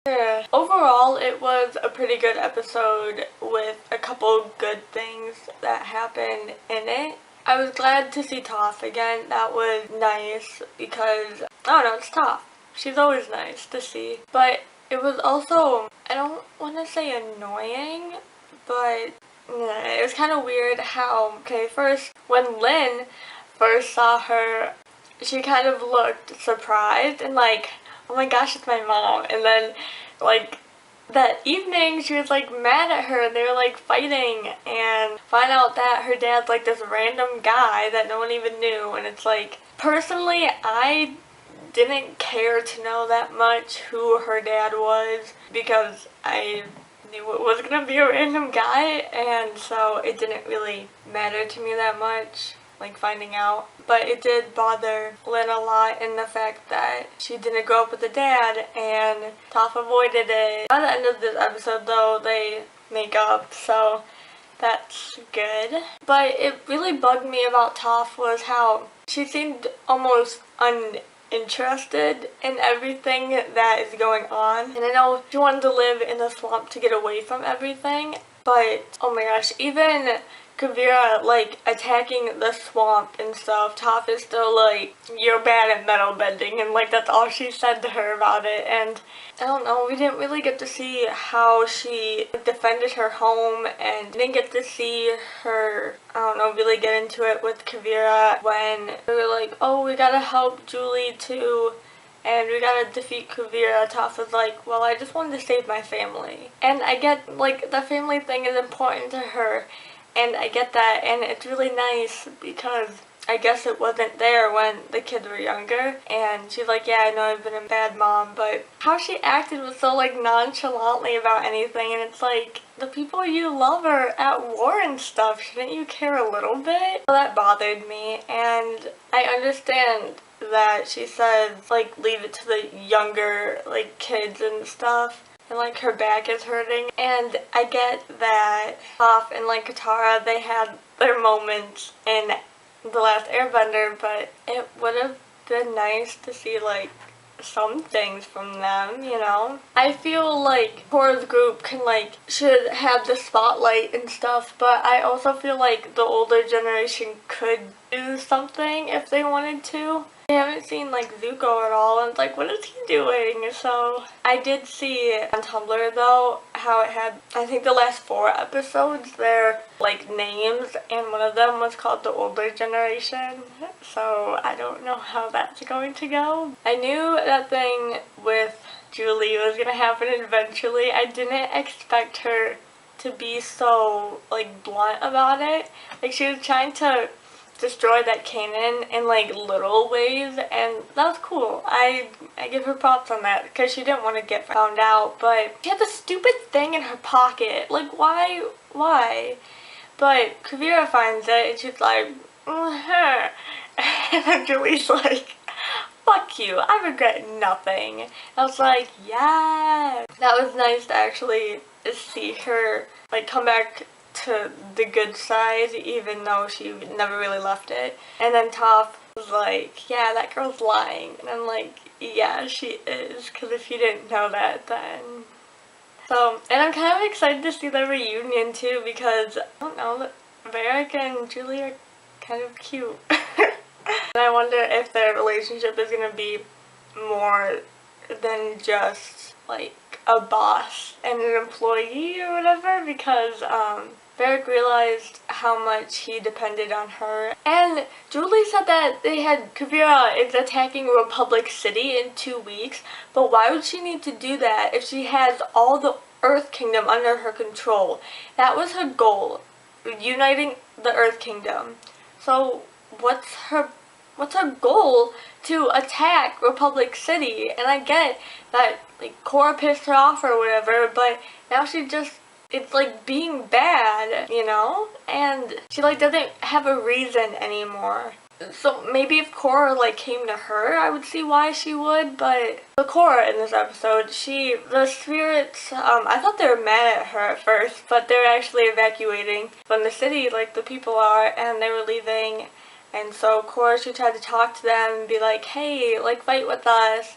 Yeah. Overall, it was a pretty good episode with a couple good things that happened in it. I was glad to see Toph again. That was nice because, I don't know, it's Toph. She's always nice to see. But it was also, I don't want to say annoying, but yeah, it was kind of weird how, okay, first, when Lynn first saw her, she kind of looked surprised and like, oh my gosh, it's my mom. And then, like, that evening, she was like mad at her and they were like fighting, and find out that her dad's like this random guy that no one even knew. And it's like, personally, I didn't care to know that much who her dad was because I knew it was gonna be a random guy, and so it didn't really matter to me that much, like finding out. But it did bother Lynn a lot in the fact that she didn't grow up with a dad, and Toph avoided it. By the end of this episode though, they make up, so that's good. But it really bugged me about Toph was how she seemed almost uninterested in everything that is going on. And I know she wanted to live in the swamp to get away from everything, but oh my gosh, even Kavira, like, attacking the swamp and stuff, Toph is still like, you're bad at metal bending, and like, that's all she said to her about it. And I don't know, we didn't really get to see how she defended her home, and didn't get to see her, I don't know, really get into it with Kavira when we were like, oh, we gotta help Julie too, and we gotta defeat Kavira. Toph was like, well, I just wanted to save my family. And I get, like, the family thing is important to her, and I get that, and it's really nice because I guess it wasn't there when the kids were younger. And she's like, yeah, I know I've been a bad mom, but how she acted was so like nonchalantly about anything, and it's like, the people you love are at war and stuff. Shouldn't you care a little bit? So that bothered me, and I understand that she says like leave it to the younger like kids and stuff, and like her back is hurting, and I get that Toph and like Katara, they had their moments in the last Airbender, but it would have been nice to see like some things from them, you know? I feel like Korra's group should have the spotlight and stuff, but I also feel like the older generation could do something if they wanted to. I haven't seen like Zuko at all, and it's like, what is he doing? So I did see on Tumblr though how it had, I think the last 4 episodes, their like names, and one of them was called the older generation. So I don't know how that's going to go. I knew that thing with Julie was gonna happen eventually. I didn't expect her to be so like blunt about it. Like, she was trying to destroy that cannon in like little ways, and that was cool. I give her props on that because she didn't want to get found out, but she had the stupid thing in her pocket. Like, why? But Kavira finds it and she's like, and then Julie's like, fuck you, I regret nothing. I was like, yeah. That was nice to actually see her like come back to the good side, even though she never really left it. And then Toph was like, yeah, that girl's lying. And I'm like, yeah, she is, because if you didn't know that, then... So, and I'm kind of excited to see the reunion too, because, I don't know, Varric and Julie are kind of cute. And I wonder if their relationship is going to be more than just, like, a boss and an employee or whatever, because, Varric realized how much he depended on her. And Julie said that Kavira is attacking Republic City in 2 weeks, but why would she need to do that if she has all the Earth Kingdom under her control? That was her goal, uniting the Earth Kingdom. So what's her goal to attack Republic City? And I get that like Korra pissed her off or whatever, but now she just, it's like being bad, you know? And she like doesn't have a reason anymore. So maybe if Korra like came to her, I would see why she would, but the Korra in this episode, the spirits, I thought they were mad at her at first, but they're actually evacuating from the city like the people are, and they were leaving. And so Korra, she tried to talk to them and be like, hey, like fight with us.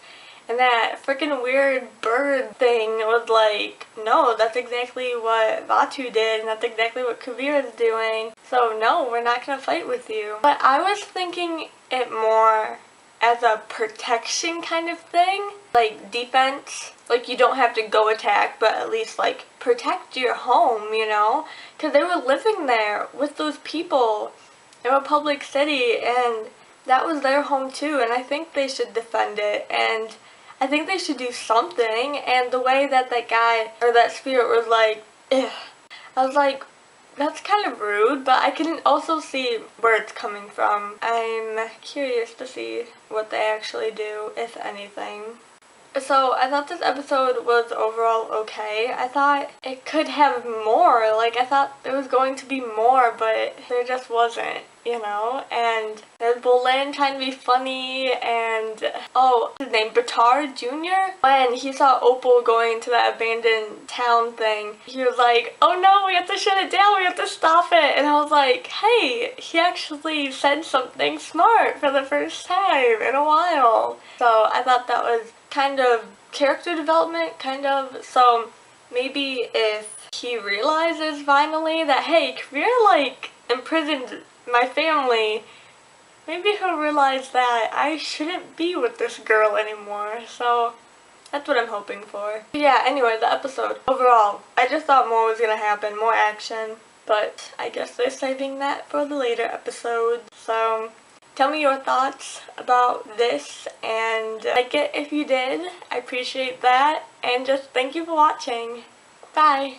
And that freaking weird bird thing was like, no, that's exactly what Vaatu did, and that's exactly what Kavira's doing. So no, we're not gonna fight with you. But I was thinking it more as a protection kind of thing. Like defense. Like you don't have to go attack, but at least like protect your home, you know? Because they were living there with those people in a public city, and that was their home too, and I think they should defend it, and I think they should do something. And the way that that guy, or that spirit was like, ugh, I was like, that's kind of rude, but I can also see where it's coming from. I'm curious to see what they actually do, if anything. So I thought this episode was overall okay. I thought it could have more. Like, I thought there was going to be more, but there just wasn't, you know? And there's Bolin trying to be funny, and oh, his name, Batard Jr.? When he saw Opal going to that abandoned town thing, he was like, oh no, we have to shut it down, we have to stop it. And I was like, hey, he actually said something smart for the first time in a while. So I thought that was kind of character development, kind of. So maybe if he realizes finally that, hey, Kavira like imprisoned my family, maybe he'll realize that I shouldn't be with this girl anymore. So that's what I'm hoping for. Yeah, anyway, the episode overall, I just thought more was gonna happen, more action, but I guess they're saving that for the later episodes. So tell me your thoughts about this, and like it if you did. I appreciate that, and just thank you for watching. Bye!